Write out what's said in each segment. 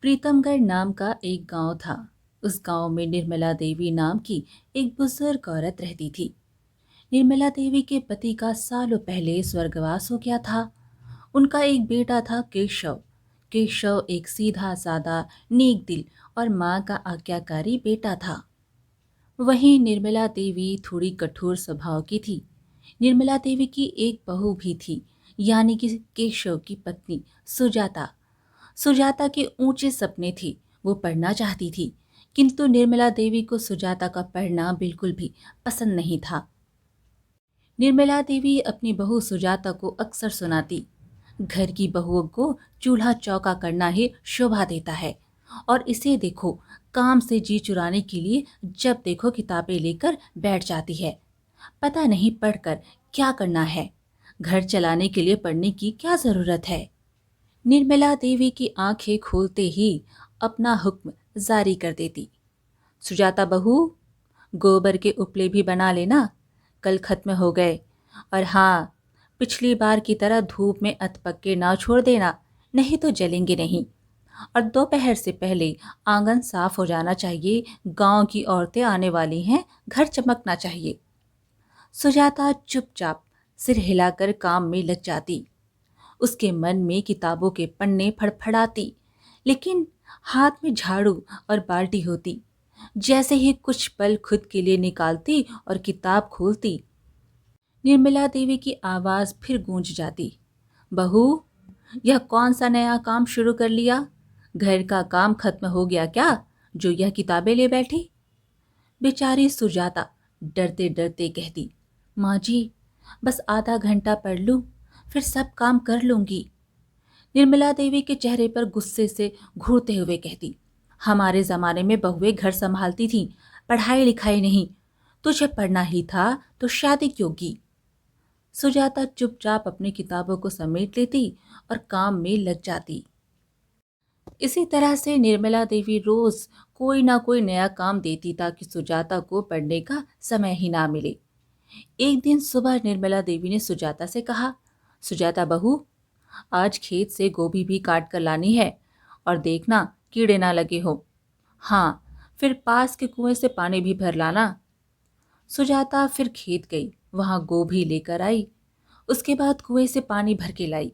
प्रीतमगढ़ नाम का एक गांव था। उस गांव में निर्मला देवी नाम की एक बुजुर्ग औरत रहती थी। निर्मला देवी के पति का सालों पहले स्वर्गवास हो गया था। उनका एक बेटा था केशव। केशव एक सीधा सादा, नेक दिल और माँ का आज्ञाकारी बेटा था। वहीं निर्मला देवी थोड़ी कठोर स्वभाव की थी। निर्मला देवी की एक बहू भी थी, यानी कि केशव की पत्नी सुजाता। सुजाता के ऊंचे सपने थे। वो पढ़ना चाहती थी, किंतु निर्मला देवी को सुजाता का पढ़ना बिल्कुल भी पसंद नहीं था। निर्मला देवी अपनी बहू सुजाता को अक्सर सुनाती, घर की बहुओं को चूल्हा चौका करना ही शोभा देता है, और इसे देखो, काम से जी चुराने के लिए जब देखो किताबें लेकर बैठ जाती है। पता नहीं पढ़कर क्या करना है। घर चलाने के लिए पढ़ने की क्या जरूरत है। निर्मला देवी की आंखें खोलते ही अपना हुक्म जारी कर देती। सुजाता बहू, गोबर के उपले भी बना लेना, कल खत्म हो गए। और हाँ, पिछली बार की तरह धूप में अधपक्के ना छोड़ देना, नहीं तो जलेंगे नहीं। और दोपहर से पहले आंगन साफ हो जाना चाहिए। गांव की औरतें आने वाली हैं, घर चमकना चाहिए। सुजाता चुपचाप सिर हिलाकर काम में लग जाती। उसके मन में किताबों के पन्ने फड़फड़ाती, लेकिन हाथ में झाड़ू और बाल्टी होती। जैसे ही कुछ पल खुद के लिए निकालती और किताब खोलती, निर्मला देवी की आवाज फिर गूंज जाती। बहू, यह कौन सा नया काम शुरू कर लिया? घर का काम खत्म हो गया क्या, जो यह किताबें ले बैठी? बेचारी सुजाता डरते डरते कहती, माँ जी, बस आधा घंटा पढ़ लूं, फिर सब काम कर लूंगी। निर्मला देवी के चेहरे पर गुस्से से घूरते हुए कहती, हमारे जमाने में बहुएं घर संभालती थीं, पढ़ाई लिखाई नहीं। तुझे पढ़ना ही था तो शादी क्यों की? सुजाता चुपचाप अपनी किताबों को समेट लेती और काम में लग जाती। इसी तरह से निर्मला देवी रोज कोई ना कोई नया काम देती ताकि सुजाता को पढ़ने का समय ही ना मिले। एक दिन सुबह निर्मला देवी ने सुजाता से कहा, सुजाता बहू, आज खेत से गोभी भी काट कर लानी है, और देखना कीड़े ना लगे हो। हाँ, फिर पास के कुएं से पानी भी भर लाना। सुजाता फिर खेत गई, वहां गोभी लेकर आई। उसके बाद कुएं से पानी भर के लाई।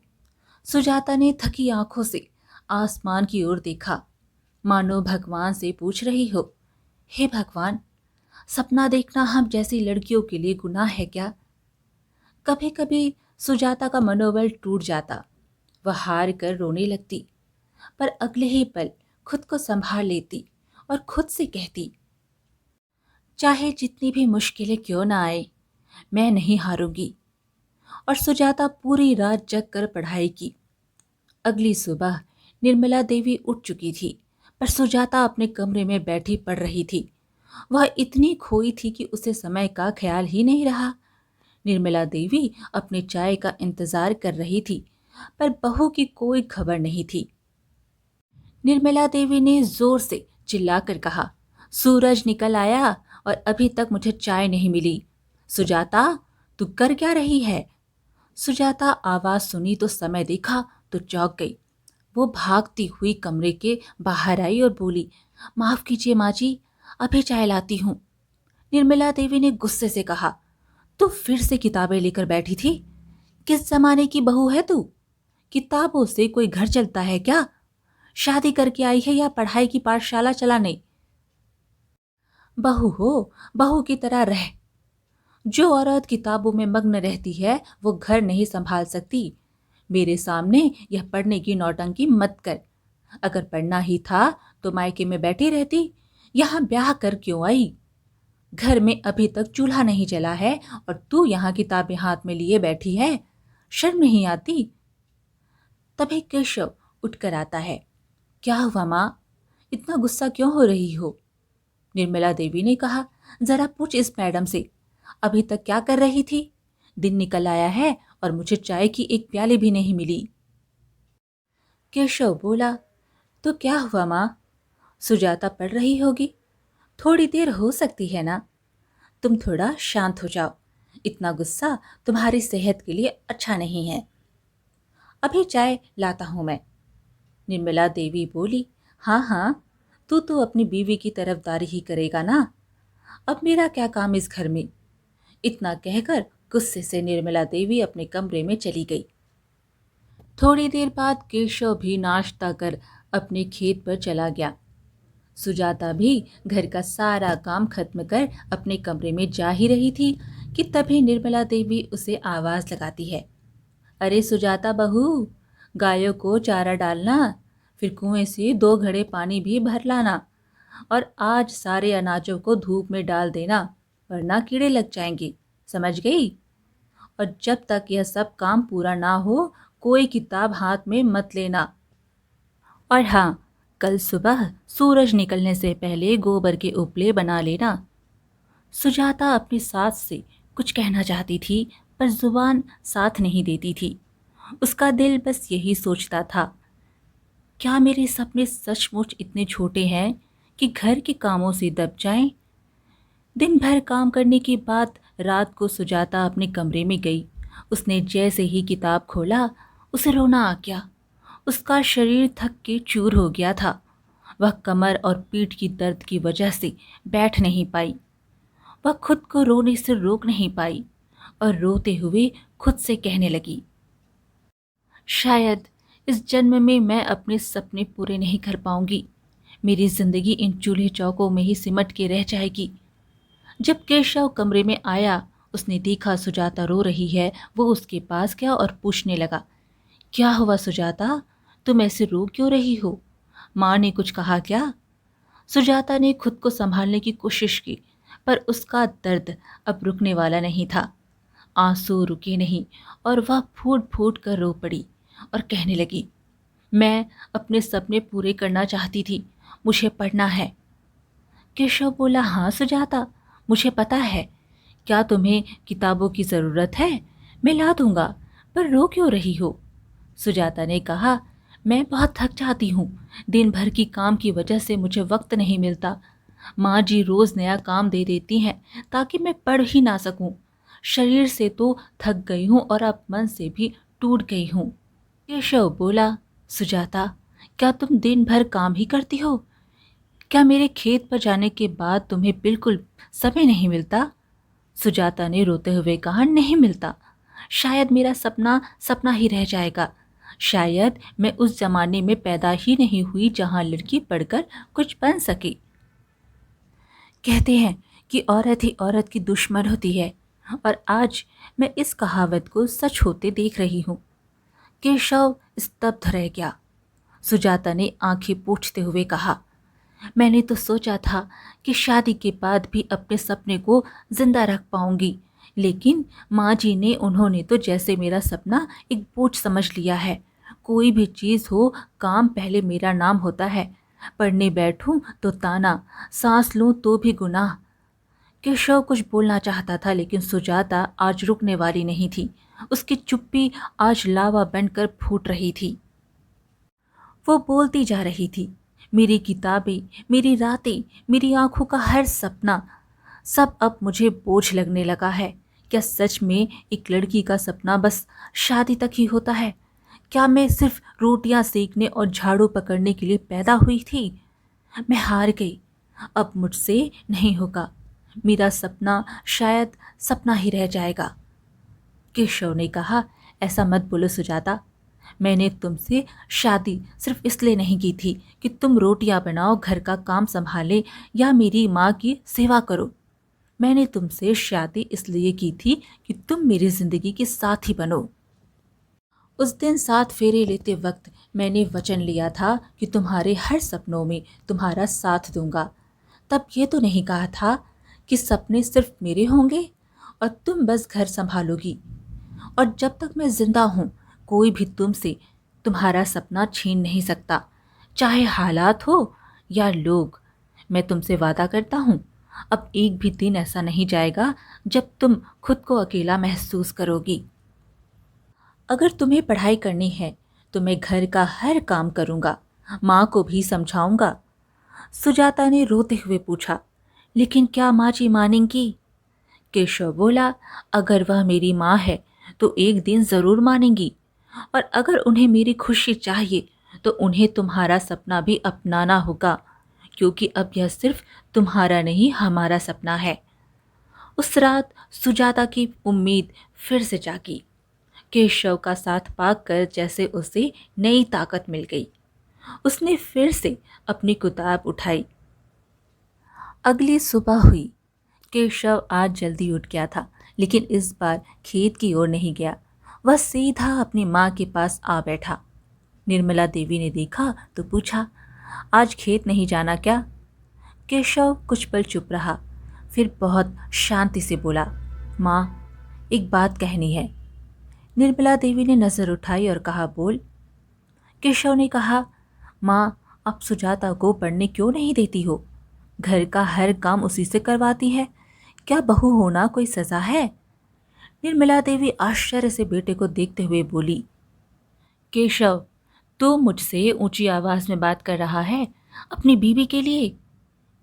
सुजाता ने थकी आंखों से आसमान की ओर देखा, मानो भगवान से पूछ रही हो, हे भगवान, सपना देखना हम जैसी लड़कियों के लिए गुनाह है क्या? कभी कभी सुजाता का मनोबल टूट जाता। वह हार कर रोने लगती, पर अगले ही पल खुद को संभाल लेती और खुद से कहती, चाहे जितनी भी मुश्किलें क्यों ना आए, मैं नहीं हारूंगी। और सुजाता पूरी रात जग कर पढ़ाई की। अगली सुबह निर्मला देवी उठ चुकी थी, पर सुजाता अपने कमरे में बैठी पढ़ रही थी। वह इतनी खोई थी कि उसे समय का ख्याल ही नहीं रहा। निर्मला देवी अपने चाय का इंतजार कर रही थी, पर बहू की कोई खबर नहीं थी। निर्मला देवी ने जोर से चिल्लाकर कहा, सूरज निकल आया और अभी तक मुझे चाय नहीं मिली। सुजाता, तू कर क्या रही है? सुजाता आवाज सुनी तो समय देखा तो चौंक गई। वो भागती हुई कमरे के बाहर आई और बोली, माफ कीजिए माँ जी, अभी चाय लाती हूँ। निर्मला देवी ने गुस्से से कहा, तू फिर से किताबें लेकर बैठी थी? किस जमाने की बहू है तू? किताबों से कोई घर चलता है क्या? शादी करके आई है या पढ़ाई की पाठशाला चलाने? बहू हो, बहू की तरह रह। जो औरत किताबों में मग्न रहती है वो घर नहीं संभाल सकती। मेरे सामने यह पढ़ने की नौटंकी मत कर। अगर पढ़ना ही था तो मायके में बैठी रहती, यहाँ ब्याह कर क्यों आई? घर में अभी तक चूल्हा नहीं जला है और तू यहाँ किताबें हाथ में लिए बैठी है। शर्म नहीं आती? तभी केशव उठकर आता है। क्या हुआ माँ, इतना गुस्सा क्यों हो रही हो? निर्मला देवी ने कहा, जरा पूछ इस मैडम से, अभी तक क्या कर रही थी? दिन निकल आया है और मुझे चाय की एक प्याली भी नहीं मिली। केशव बोला, तो क्या हुआ माँ? सुजाता पढ़ रही होगी, थोड़ी देर हो सकती है ना? तुम थोड़ा शांत हो जाओ, इतना गुस्सा तुम्हारी सेहत के लिए अच्छा नहीं है। अभी चाय लाता हूं मैं, निर्मला देवी बोली, हाँ हाँ, तू तो अपनी बीवी की तरफदारी ही करेगा ना। अब मेरा क्या काम इस घर में। इतना कहकर गुस्से से निर्मला देवी अपने कमरे में चली गई। थोड़ी देर बाद केशव भी नाश्ता कर अपने खेत पर चला गया। सुजाता भी घर का सारा काम खत्म कर अपने कमरे में जा ही रही थी कि तभी निर्मला देवी उसे आवाज लगाती है। अरे सुजाता बहू, गायों को चारा डालना, फिर कुएं से 2 घड़े पानी भी भर लाना, और आज सारे अनाजों को धूप में डाल देना, वरना कीड़े लग जाएंगे, समझ गई? और जब तक यह सब काम पूरा ना हो, कोई किताब हाथ में मत लेना। और हाँ, कल सुबह सूरज निकलने से पहले गोबर के उपले बना लेना। सुजाता अपनी सास से कुछ कहना चाहती थी, पर जुबान साथ नहीं देती थी। उसका दिल बस यही सोचता था, क्या मेरे सपने सचमुच इतने छोटे हैं कि घर के कामों से दब जाएं? दिन भर काम करने के बाद रात को सुजाता अपने कमरे में गई। उसने जैसे ही किताब खोला, उसे रोना आ गया। उसका शरीर थक के चूर हो गया था। वह कमर और पीठ की दर्द की वजह से बैठ नहीं पाई। वह खुद को रोने से रोक नहीं पाई और रोते हुए खुद से कहने लगी, शायद इस जन्म में मैं अपने सपने पूरे नहीं कर पाऊंगी। मेरी जिंदगी इन चूल्हे चौकों में ही सिमट के रह जाएगी। जब केशव कमरे में आया, उसने देखा सुजाता रो रही है। वो उसके पास गया और पूछने लगा, क्या हुआ सुजाता, तुम ऐसे रो क्यों रही हो? माँ ने कुछ कहा क्या? सुजाता ने खुद को संभालने की कोशिश की, पर उसका दर्द अब रुकने वाला नहीं था। आंसू रुके नहीं और वह फूट फूट कर रो पड़ी और कहने लगी, मैं अपने सपने पूरे करना चाहती थी, मुझे पढ़ना है। केशव बोला, हाँ सुजाता, मुझे पता है। क्या तुम्हें किताबों की ज़रूरत है? मैं ला दूंगा, पर रो क्यों रही हो? सुजाता ने कहा, मैं बहुत थक जाती हूँ। दिन भर की काम की वजह से मुझे वक्त नहीं मिलता। माँ जी रोज़ नया काम दे देती हैं ताकि मैं पढ़ ही ना सकूं। शरीर से तो थक गई हूँ और अब मन से भी टूट गई हूँ। केशव बोला, सुजाता, क्या तुम दिन भर काम ही करती हो? क्या मेरे खेत पर जाने के बाद तुम्हें बिल्कुल समय नहीं मिलता? सुजाता ने रोते हुए कहा, नहीं मिलता। शायद मेरा सपना सपना ही रह जाएगा। शायद मैं उस जमाने में पैदा ही नहीं हुई जहां लड़की पढ़कर कुछ बन सके। कहते हैं कि औरत ही औरत की दुश्मन होती है, और आज मैं इस कहावत को सच होते देख रही हूँ। केशव स्तब्ध रह गया। सुजाता ने आंखें पोंछते हुए कहा, मैंने तो सोचा था कि शादी के बाद भी अपने सपने को जिंदा रख पाऊंगी, लेकिन माँ जी ने उन्होंने तो जैसे मेरा सपना एक बोझ समझ लिया है। कोई भी चीज़ हो, काम पहले मेरा नाम होता है। पढ़ने बैठूं तो ताना, सांस लूं तो भी गुनाह। केशव कुछ बोलना चाहता था, लेकिन सुजाता आज रुकने वाली नहीं थी। उसकी चुप्पी आज लावा बनकर फूट रही थी। वो बोलती जा रही थी, मेरी किताबें, मेरी रातें, मेरी आंखों का हर सपना, सब अब मुझे बोझ लगने लगा है। क्या सच में एक लड़की का सपना बस शादी तक ही होता है? क्या मैं सिर्फ रोटियां सेकने और झाड़ू पकड़ने के लिए पैदा हुई थी? मैं हार गई। अब मुझसे नहीं होगा। मेरा सपना शायद सपना ही रह जाएगा। केशव ने कहा, ऐसा मत बोलो सुजाता। मैंने तुमसे शादी सिर्फ इसलिए नहीं की थी कि तुम रोटियां बनाओ, घर का काम संभाले या मेरी माँ की सेवा करो। मैंने तुमसे शादी इसलिए की थी कि तुम मेरी जिंदगी के साथी बनो। उस दिन 7 फेरे लेते वक्त मैंने वचन लिया था कि तुम्हारे हर सपनों में तुम्हारा साथ दूंगा। तब ये तो नहीं कहा था कि सपने सिर्फ मेरे होंगे और तुम बस घर संभालोगी। और जब तक मैं जिंदा हूँ, कोई भी तुमसे तुम्हारा सपना छीन नहीं सकता, चाहे हालात हो या लोग। मैं तुमसे वादा करता हूँ, अब एक भी दिन ऐसा नहीं जाएगा जब तुम खुद को अकेला महसूस करोगी। अगर तुम्हें पढ़ाई करनी है तो मैं घर का हर काम करूँगा, माँ को भी समझाऊंगा। सुजाता ने रोते हुए पूछा, लेकिन क्या माँ जी मानेंगी? केशव बोला, अगर वह मेरी माँ है तो एक दिन ज़रूर मानेंगी, और अगर उन्हें मेरी खुशी चाहिए तो उन्हें तुम्हारा सपना भी अपनाना होगा, क्योंकि अब यह सिर्फ तुम्हारा नहीं हमारा सपना है। उस रात सुजाता की उम्मीद फिर से जागी। केशव का साथ पाकर जैसे उसे नई ताकत मिल गई। उसने फिर से अपनी किताब उठाई। अगली सुबह हुई। केशव आज जल्दी उठ गया था, लेकिन इस बार खेत की ओर नहीं गया। वह सीधा अपनी माँ के पास आ बैठा। निर्मला देवी ने देखा तो पूछा, आज खेत नहीं जाना क्या? केशव कुछ पल चुप रहा, फिर बहुत शांति से बोला, माँ, एक बात कहनी है। निर्मला देवी ने नजर उठाई और कहा, बोल। केशव ने कहा, माँ, आप सुजाता को पढ़ने क्यों नहीं देती हो? घर का हर काम उसी से करवाती है। क्या बहू होना कोई सजा है? निर्मला देवी आश्चर्य से बेटे को देखते हुए बोली, केशव, तू मुझसे ऊंची आवाज में बात कर रहा है अपनी बीवी के लिए?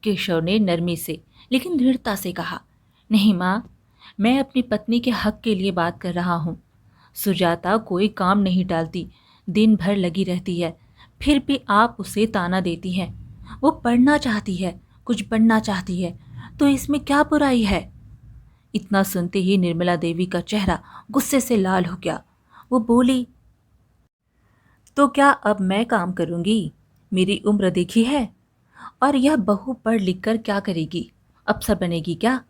केशव ने नरमी से लेकिन दृढ़ता से कहा, नहीं माँ, मैं अपनी पत्नी के हक के लिए बात कर रहा हूँ। सुजाता कोई काम नहीं टालती, दिन भर लगी रहती है, फिर भी आप उसे ताना देती हैं। वो पढ़ना चाहती है, कुछ बनना चाहती है, तो इसमें क्या बुराई है? इतना सुनते ही निर्मला देवी का चेहरा गुस्से से लाल हो गया। वो बोली, तो क्या अब मैं काम करूंगी? मेरी उम्र देखी है? और यह बहू पढ़ लिख कर क्या करेगी? अफसर बनेगी क्या?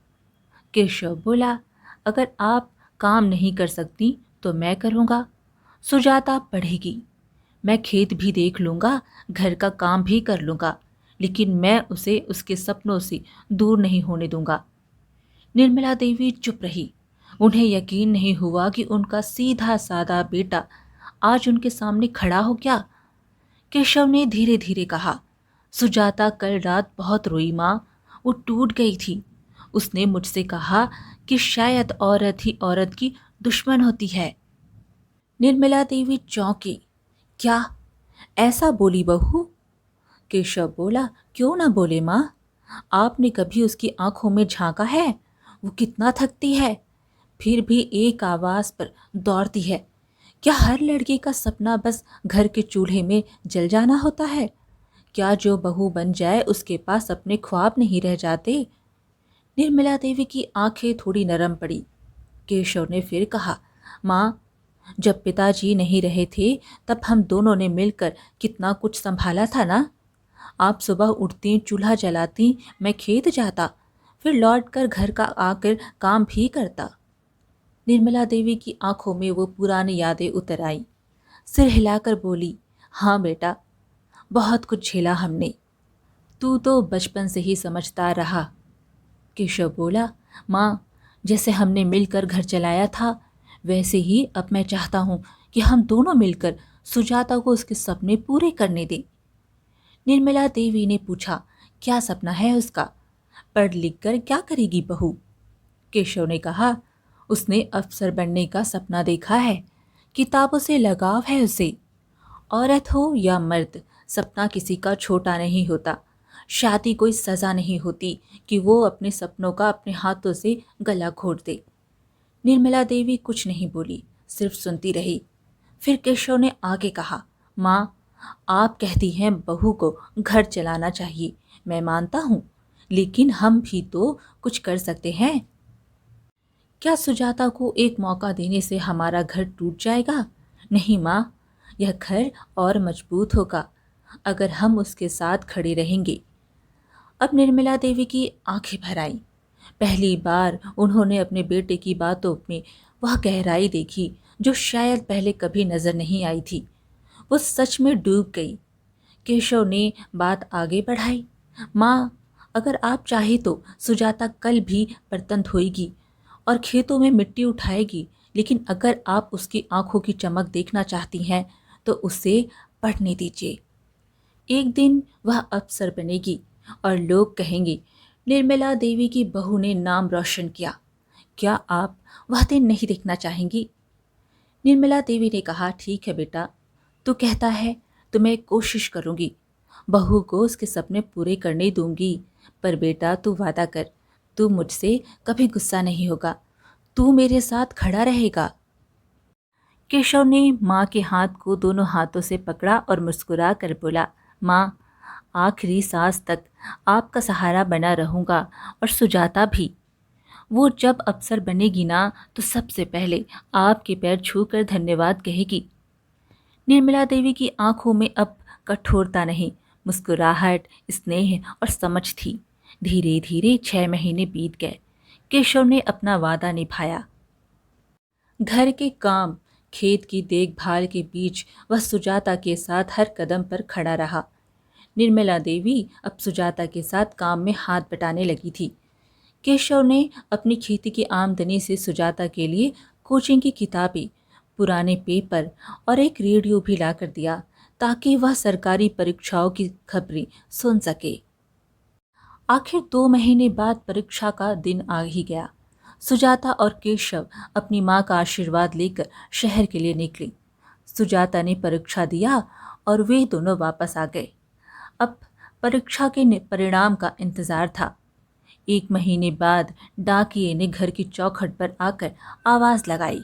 केशव बोला, अगर आप काम नहीं कर सकती तो मैं करूँगा। सुजाता पढ़ेगी, मैं खेत भी देख लूँगा, घर का काम भी कर लूँगा, लेकिन मैं उसे उसके सपनों से दूर नहीं होने दूंगा। निर्मला देवी चुप रही। उन्हें यकीन नहीं हुआ कि उनका सीधा साधा बेटा आज उनके सामने खड़ा हो गया। केशव ने धीरे धीरे कहा, सुजाता कल रात बहुत रोई माँ, वो टूट गई थी। उसने मुझसे कहा कि शायद औरत ही औरत की दुश्मन होती है। निर्मला देवी चौंकी। क्या ऐसा बोली बहू? केशव बोला, क्यों ना बोले माँ, आपने कभी उसकी आंखों में झांका है? वो कितना थकती है, फिर भी एक आवाज पर दौड़ती है। क्या हर लड़की का सपना बस घर के चूल्हे में जल जाना होता है? क्या जो बहू बन जाए उसके पास अपने ख्वाब नहीं रह जाते? निर्मला देवी की आंखें थोड़ी नरम पड़ी। केशव ने फिर कहा, माँ, जब पिताजी नहीं रहे थे तब हम दोनों ने मिलकर कितना कुछ संभाला था ना। आप सुबह उठती, चूल्हा जलाती, मैं खेत जाता, फिर लौटकर घर का आकर काम भी करता। निर्मला देवी की आंखों में वो पुरानी यादें उतर आई। सिर हिलाकर बोली, हाँ बेटा, बहुत कुछ झेला हमने। तू तो बचपन से ही समझदार रहा। केशव बोला, माँ, जैसे हमने मिलकर घर चलाया था, वैसे ही अब मैं चाहता हूँ कि हम दोनों मिलकर सुजाता को उसके सपने पूरे करने दें। निर्मला देवी ने पूछा, क्या सपना है उसका? पढ़ लिख कर क्या करेगी बहू? केशव ने कहा, उसने अफसर बनने का सपना देखा है, किताबों से लगाव है उसे। औरत हो या मर्द, सपना किसी का छोटा नहीं होता। शादी कोई सजा नहीं होती कि वो अपने सपनों का अपने हाथों से गला घोट दे। निर्मला देवी कुछ नहीं बोली, सिर्फ सुनती रही। फिर केशव ने आगे कहा, माँ, आप कहती हैं बहू को घर चलाना चाहिए, मैं मानता हूँ, लेकिन हम भी तो कुछ कर सकते हैं। क्या सुजाता को एक मौका देने से हमारा घर टूट जाएगा? नहीं माँ, यह घर और मजबूत होगा अगर हम उसके साथ खड़े रहेंगे। अब निर्मला देवी की आंखें भर आईं। पहली बार उन्होंने अपने बेटे की बातों में वह गहराई देखी जो शायद पहले कभी नजर नहीं आई थी। वो सच में डूब गई। केशव ने बात आगे बढ़ाई, माँ, अगर आप चाहे तो सुजाता कल भी बर्तन धोएगी और खेतों में मिट्टी उठाएगी, लेकिन अगर आप उसकी आंखों की चमक देखना चाहती हैं तो उसे पढ़ने दीजिए। एक दिन वह अफसर बनेगी और लोग कहेंगे, निर्मला देवी की बहू ने नाम रोशन किया। क्या आप वह दिन नहीं देखना चाहेंगी? निर्मला देवी ने कहा, ठीक है बेटा, तू कहता है तो मैं कोशिश करूंगी, बहू को उसके सपने पूरे करने दूंगी। पर बेटा, तू वादा कर, तू मुझसे कभी गुस्सा नहीं होगा, तू मेरे साथ खड़ा रहेगा। केशव ने माँ के हाथ को दोनों हाथों से पकड़ा और मुस्कुरा कर बोला, माँ, आखिरी सांस तक आपका सहारा बना रहूँगा, और सुजाता भी। वो जब अफसर बनेगी ना, तो सबसे पहले आपके पैर छूकर धन्यवाद कहेगी। निर्मला देवी की आंखों में अब कठोरता नहीं, मुस्कुराहट, स्नेह और समझ थी। धीरे धीरे 6 महीने बीत गए। केशव ने अपना वादा निभाया। घर के काम, खेत की देखभाल के बीच वह सुजाता के साथ हर कदम पर खड़ा रहा। निर्मला देवी अब सुजाता के साथ काम में हाथ बटाने लगी थी। केशव ने अपनी खेती की आमदनी से सुजाता के लिए कोचिंग की किताबें, पुराने पेपर और एक रेडियो भी लाकर दिया, ताकि वह सरकारी परीक्षाओं की खबरें सुन सके। आखिर 2 महीने बाद परीक्षा का दिन आ ही गया। सुजाता और केशव अपनी माँ का आशीर्वाद लेकर शहर के लिए निकले। सुजाता ने परीक्षा दिया और वे दोनों वापस आ गए। अब परीक्षा के परिणाम का इंतजार था। 1 महीने बाद डाकिये ने घर की चौखट पर आकर आवाज लगाई,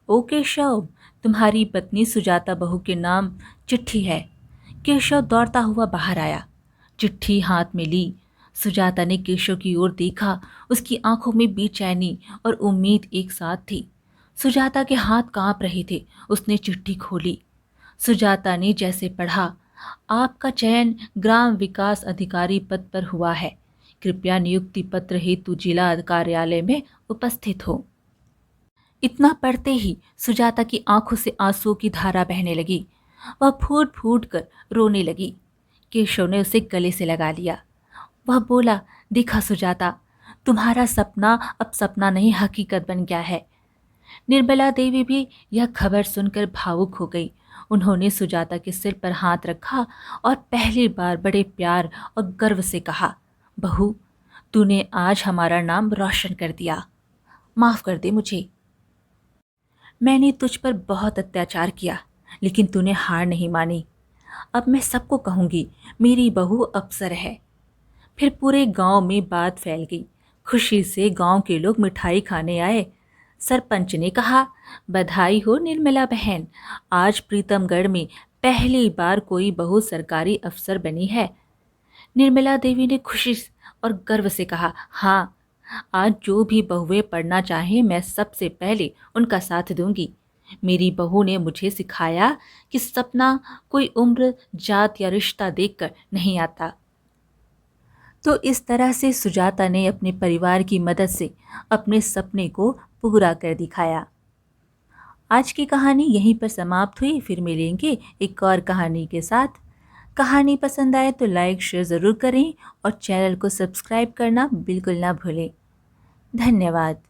ओ केशव, तुम्हारी पत्नी सुजाता बहू के नाम चिट्ठी है। केशव दौड़ता हुआ बाहर आया, चिट्ठी हाथ में ली। सुजाता ने केशव की ओर देखा। उसकी आंखों में बेचैनी और उम्मीद एक साथ थी। सुजाता के हाथ कांप रहे थे। उसने चिट्ठी खोली। सुजाता ने जैसे पढ़ा, आपका चयन ग्राम विकास अधिकारी पद पर हुआ है। कृपया नियुक्ति पत्र हेतु जिला कार्यालय में उपस्थित हो। इतना पढ़ते ही सुजाता की आंखों से आंसुओं की धारा बहने लगी। वह फूट फूट कर रोने लगी। केशव ने उसे गले से लगा लिया। वह बोला, देखा सुजाता, तुम्हारा सपना अब सपना नहीं, हकीकत बन गया है। निर्मला देवी भी यह खबर सुनकर भावुक हो गई। उन्होंने सुजाता के सिर पर हाथ रखा और पहली बार बड़े प्यार और गर्व से कहा, बहू, तूने आज हमारा नाम रोशन कर दिया। माफ कर दे मुझे। मैंने तुझ पर बहुत अत्याचार किया, लेकिन तूने हार नहीं मानी। अब मैं सबको कहूंगी, मेरी बहू अफसर है। फिर पूरे गांव में बात फैल गई। खुशी से गांव के लोग मिठाई खाने आए। सरपंच ने कहा, बधाई हो निर्मला बहन, आज प्रीतमगढ़ में पहली बार कोई बहू सरकारी अफसर बनी है। निर्मला देवी ने खुशी और गर्व से कहा, हाँ, आज जो भी बहुएं पढ़ना चाहें, मैं सबसे पहले उनका साथ दूंगी। मेरी बहू ने मुझे सिखाया कि सपना कोई उम्र, जात या रिश्ता देखकर नहीं आता। तो इस तरह से सुजाता ने अपने परिवार की मदद से अपने सपने को पूरा कर दिखाया। आज की कहानी यहीं पर समाप्त हुई। फिर मिलेंगे एक और कहानी के साथ। कहानी पसंद आए तो लाइक शेयर ज़रूर करें और चैनल को सब्सक्राइब करना बिल्कुल ना भूलें। धन्यवाद।